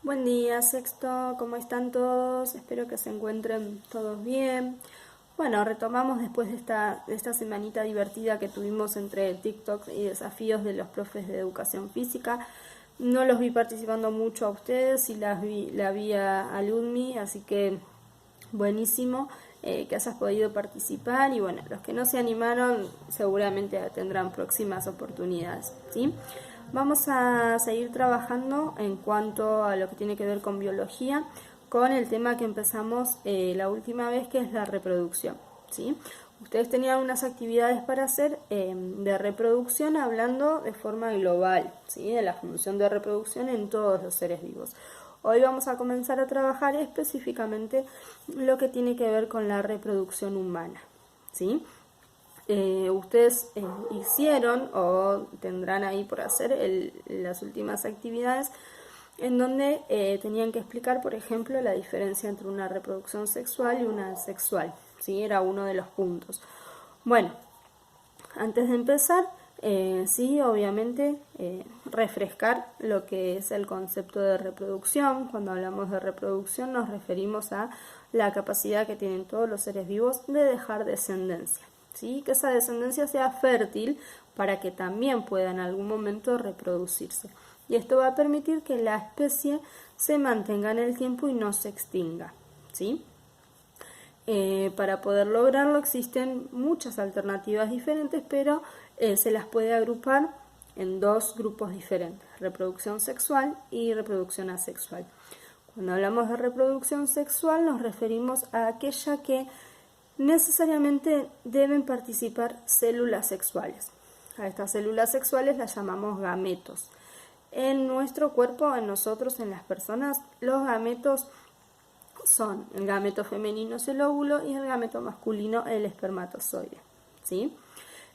Buen día, Sexto, ¿cómo están todos? Espero que se encuentren todos bien. Bueno, retomamos después de esta semanita divertida que tuvimos entre TikTok y desafíos de los profes de educación física. No los vi participando mucho a ustedes y la vi a Ludmi, así que buenísimo que hayas podido participar y bueno, los que no se animaron seguramente tendrán próximas oportunidades, ¿sí? Vamos a seguir trabajando en cuanto a lo que tiene que ver con biología, con el tema que empezamos la última vez, que es la reproducción, ¿sí? Ustedes tenían unas actividades para hacer de reproducción hablando de forma global, ¿sí? De la función de reproducción en todos los seres vivos. Hoy vamos a comenzar a trabajar específicamente lo que tiene que ver con la reproducción humana, ¿sí? Ustedes hicieron o tendrán ahí por hacer las últimas actividades en donde tenían que explicar, por ejemplo, la diferencia entre una reproducción sexual y una asexual, ¿sí? Era uno de los puntos. Bueno, antes de empezar, sí, obviamente, refrescar lo que es el concepto de reproducción. Cuando hablamos de reproducción nos referimos a la capacidad que tienen todos los seres vivos de dejar descendencia, ¿sí? Que esa descendencia sea fértil para que también pueda en algún momento reproducirse. Y esto va a permitir que la especie se mantenga en el tiempo y no se extinga, ¿sí? Para poder lograrlo existen muchas alternativas diferentes, pero se las puede agrupar en dos grupos diferentes: reproducción sexual y reproducción asexual. Cuando hablamos de reproducción sexual nos referimos a aquella que necesariamente deben participar células sexuales. A estas células sexuales las llamamos gametos. En nuestro cuerpo, en nosotros, en las personas, los gametos son: el gameto femenino es el óvulo y el gameto masculino el espermatozoide, ¿sí?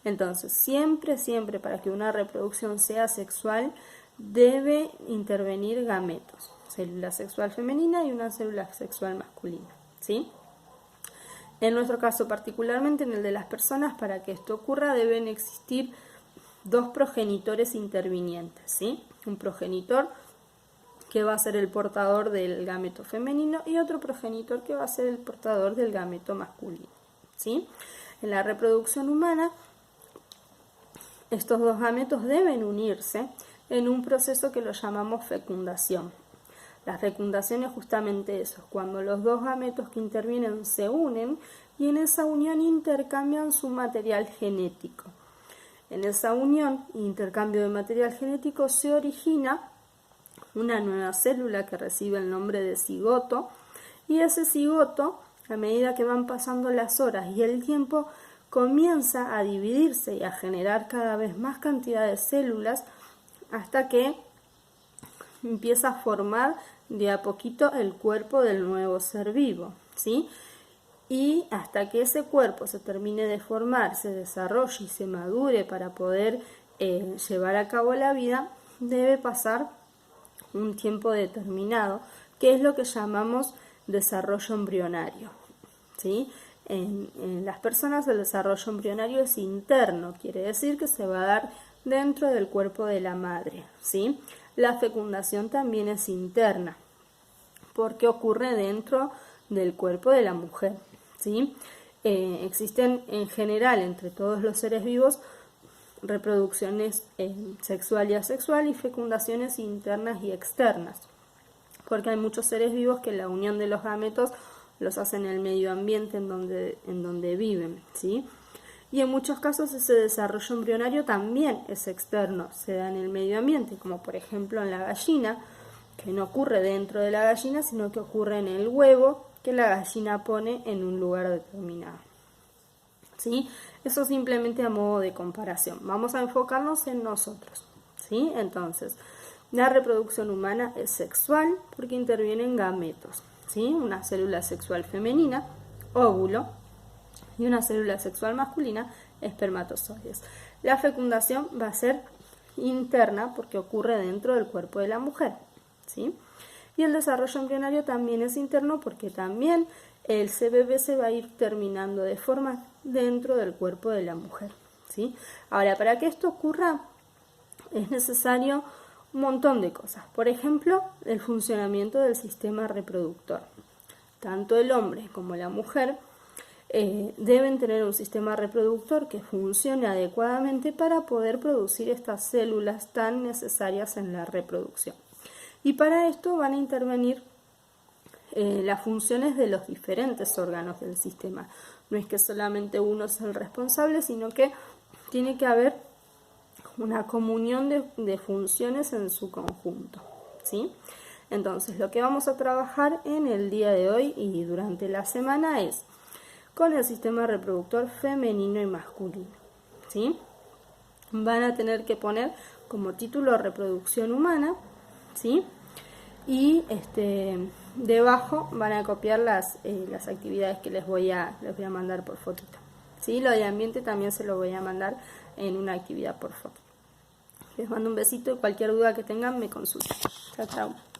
Entonces, siempre para que una reproducción sea sexual debe intervenir gametos, célula sexual femenina y una célula sexual masculina, ¿sí? En nuestro caso particularmente, en el de las personas, para que esto ocurra deben existir dos progenitores intervinientes, ¿sí? Un progenitor que va a ser el portador del gameto femenino y otro progenitor que va a ser el portador del gameto masculino, ¿sí? En la reproducción humana, estos dos gametos deben unirse en un proceso que lo llamamos fecundación. La fecundación es justamente eso, cuando los dos gametos que intervienen se unen y en esa unión intercambian su material genético. En esa unión, intercambio de material genético, se origina una nueva célula que recibe el nombre de cigoto, y ese cigoto, a medida que van pasando las horas y el tiempo, comienza a dividirse y a generar cada vez más cantidad de células hasta que empieza a formar de a poquito el cuerpo del nuevo ser vivo, ¿sí? Y hasta que ese cuerpo se termine de formar, se desarrolle y se madure para poder llevar a cabo la vida, debe pasar un tiempo determinado, que es lo que llamamos desarrollo embrionario, ¿sí? En las personas el desarrollo embrionario es interno, quiere decir que se va a dar dentro del cuerpo de la madre, ¿sí? La fecundación también es interna, porque ocurre dentro del cuerpo de la mujer, ¿sí? Existen en general entre todos los seres vivos reproducciones sexual y asexual y fecundaciones internas y externas, porque hay muchos seres vivos que la unión de los gametos los hacen en el medio ambiente en donde viven, ¿sí? Y en muchos casos ese desarrollo embrionario también es externo, se da en el medio ambiente, como por ejemplo en la gallina, que no ocurre dentro de la gallina, sino que ocurre en el huevo que la gallina pone en un lugar determinado, ¿sí? Eso simplemente a modo de comparación. Vamos a enfocarnos en nosotros, ¿sí? Entonces, la reproducción humana es sexual porque intervienen gametos, ¿sí? Una célula sexual femenina, óvulo, y una célula sexual masculina, espermatozoides. La fecundación va a ser interna porque ocurre dentro del cuerpo de la mujer, ¿sí? Y el desarrollo embrionario también es interno porque también el bebé se va a ir terminando de formar dentro del cuerpo de la mujer, ¿sí? Ahora, para que esto ocurra es necesario un montón de cosas. Por ejemplo, el funcionamiento del sistema reproductor. Tanto el hombre como la mujer deben tener un sistema reproductor que funcione adecuadamente para poder producir estas células tan necesarias en la reproducción. Y para esto van a intervenir las funciones de los diferentes órganos del sistema. No es que solamente uno es el responsable, sino que tiene que haber una comunión de funciones en su conjunto, ¿sí? Entonces, lo que vamos a trabajar en el día de hoy y durante la semana es con el sistema reproductor femenino y masculino, ¿sí? Van a tener que poner como título reproducción humana, ¿sí? Y debajo van a copiar las actividades que les voy a mandar por fotito, ¿sí? Lo de ambiente también se lo voy a mandar en una actividad por foto. Les mando un besito y cualquier duda que tengan me consultan. Chao, chao.